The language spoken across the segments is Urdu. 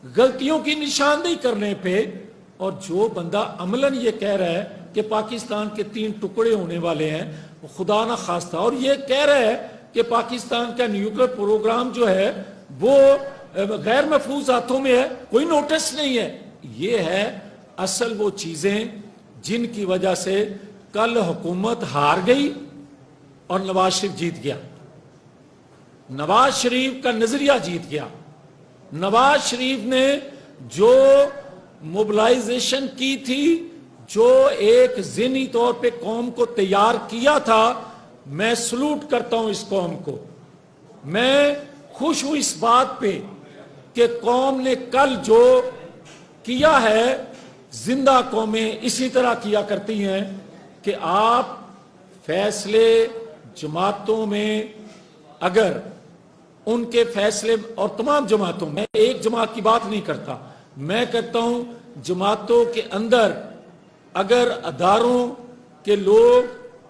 غلطیوں کی نشاندہی کرنے پہ، اور جو بندہ عملاً یہ کہہ رہا ہے کہ پاکستان کے 3 ٹکڑے ہونے والے ہیں، خدا نہ خواستہ، اور یہ کہہ رہا ہے کہ پاکستان کا نیوکلیر پروگرام جو ہے وہ غیر محفوظ ہاتھوں میں ہے، کوئی نوٹس نہیں ہے۔ یہ ہے اصل وہ چیزیں جن کی وجہ سے کل حکومت ہار گئی اور نواز شریف جیت گیا۔ نواز شریف کا نظریہ جیت گیا۔ نواز شریف نے جو موبلائزیشن کی تھی، جو ایک ذہنی طور پہ قوم کو تیار کیا تھا، میں سلوٹ کرتا ہوں اس قوم کو۔ میں خوش ہوں اس بات پہ کہ قوم نے کل جو کیا ہے، زندہ قومیں اسی طرح کیا کرتی ہیں کہ آپ فیصلے جماعتوں میں، اگر ان کے فیصلے، اور تمام جماعتوں میں، ایک جماعت کی بات نہیں کرتا، میں کہتا ہوں جماعتوں کے اندر اگر اداروں کے لوگ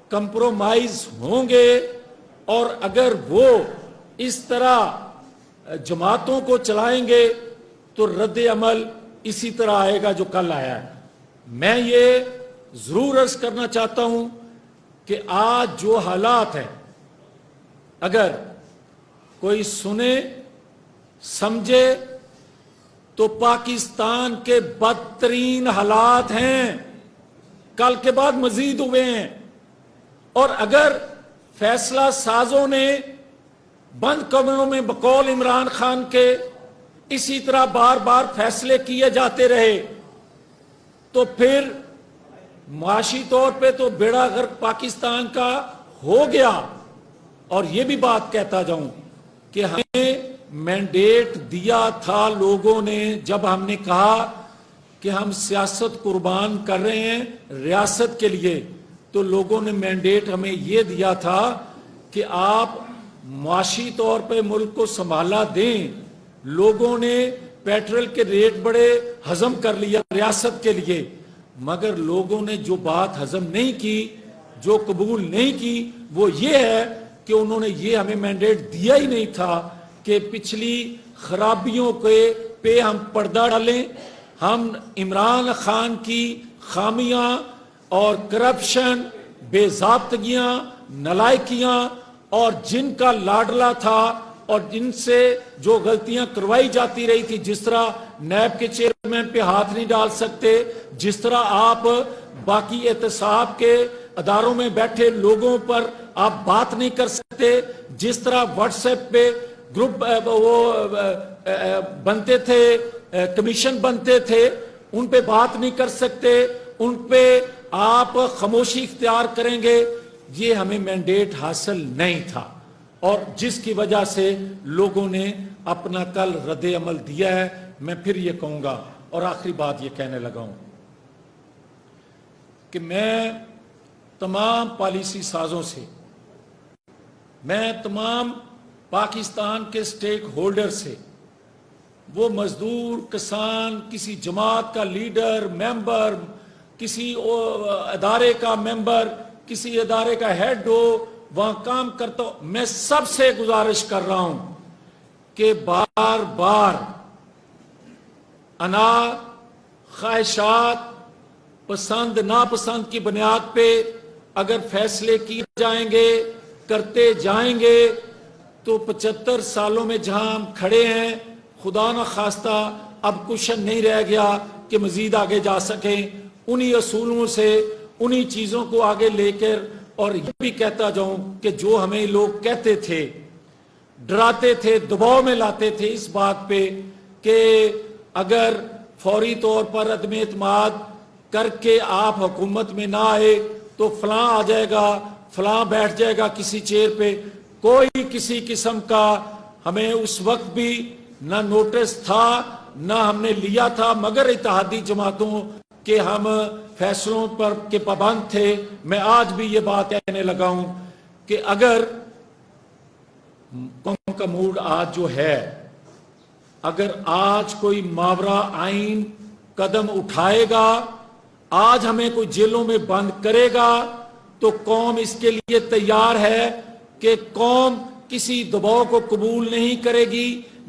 کمپرومائز ہوں گے اور اگر وہ اس طرح جماعتوں کو چلائیں گے تو رد عمل اسی طرح آئے گا جو کل آیا ہے۔ میں یہ ضرور عرض کرنا چاہتا ہوں کہ آج جو حالات ہیں، اگر کوئی سنے سمجھے تو پاکستان کے بدترین حالات ہیں، کل کے بعد مزید ہوئے ہیں، اور اگر فیصلہ سازوں نے بند کمروں میں بقول عمران خان کے اسی طرح بار بار فیصلے کیے جاتے رہے تو پھر معاشی طور پہ تو بیڑا غرق پاکستان کا ہو گیا۔ اور یہ بھی بات کہتا جاؤں کہ ہمیں مینڈیٹ دیا تھا لوگوں نے، جب ہم نے کہا کہ ہم سیاست قربان کر رہے ہیں ریاست کے لیے، تو لوگوں نے مینڈیٹ ہمیں یہ دیا تھا کہ آپ معاشی طور پہ ملک کو سنبھالا دیں۔ لوگوں نے پیٹرول کے ریٹ بڑے ہضم کر لیا ریاست کے لیے، مگر لوگوں نے جو بات ہضم نہیں کی، جو قبول نہیں کی، وہ یہ ہے کہ انہوں نے یہ ہمیں مینڈیٹ دیا ہی نہیں تھا کہ پچھلی خرابیوں پہ ہم پردہ ڈالیں، ہم عمران خان کی خامیاں اور کرپشن، بے ضابطگیاں، نالائکیاں، اور جن کا لاڈلا تھا اور جن سے جو غلطیاں کروائی جاتی رہی تھی، جس طرح نیب کے چیئرمین پہ ہاتھ نہیں ڈال سکتے، جس طرح آپ باقی احتساب کے اداروں میں بیٹھے لوگوں پر آپ بات نہیں کر سکتے، جس طرح واٹس ایپ پہ گروپ وہ بنتے تھے، کمیشن بنتے تھے، ان پہ بات نہیں کر سکتے، ان پہ آپ خاموشی اختیار کریں گے، یہ ہمیں مینڈیٹ حاصل نہیں تھا، اور جس کی وجہ سے لوگوں نے اپنا کل رد عمل دیا ہے۔ میں پھر یہ کہوں گا، اور آخری بات یہ کہنے لگا ہوں کہ میں تمام پالیسی سازوں سے، میں تمام پاکستان کے سٹیک ہولڈر سے، وہ مزدور، کسان، کسی جماعت کا لیڈر، ممبر، کسی ادارے کا ممبر، کسی ادارے کا ہیڈ ہو، وہاں کام کرتا ہوں، میں سب سے گزارش کر رہا ہوں کہ بار بار انا، خواہشات، پسند ناپسند کی بنیاد پہ اگر فیصلے کیے جائیں گے، کرتے جائیں گے، تو 75 سالوں میں جہاں ہم کھڑے ہیں، خدا نہ خواستہ اب کشن نہیں رہ گیا کہ مزید آگے جا سکیں۔ انہی اصولوں سے، انہی چیزوں کو آگے لے کر، اور یہ بھی کہتا جاؤں کہ جو ہمیں لوگ کہتے تھے، ڈراتے تھے، دباؤ میں لاتے تھے اس بات پہ کہ اگر فوری طور پر عدم اعتماد کر کے آپ حکومت میں نہ آئے تو فلاں آ جائے گا، فلاں بیٹھ جائے گا کسی چیئر پہ، کوئی کسی قسم کا ہمیں اس وقت بھی نہ نوٹس تھا، نہ ہم نے لیا تھا، مگر اتحادی جماعتوں کہ ہم فیصلوں پر کے پابند تھے۔ میں آج بھی یہ بات کہنے لگا ہوں کہ اگر قوم کا موڈ آج جو ہے، اگر آج کوئی ماورا آئین قدم اٹھائے گا، آج ہمیں کوئی جیلوں میں بند کرے گا، تو قوم اس کے لیے تیار ہے کہ قوم کسی دباؤ کو قبول نہیں کرے گی۔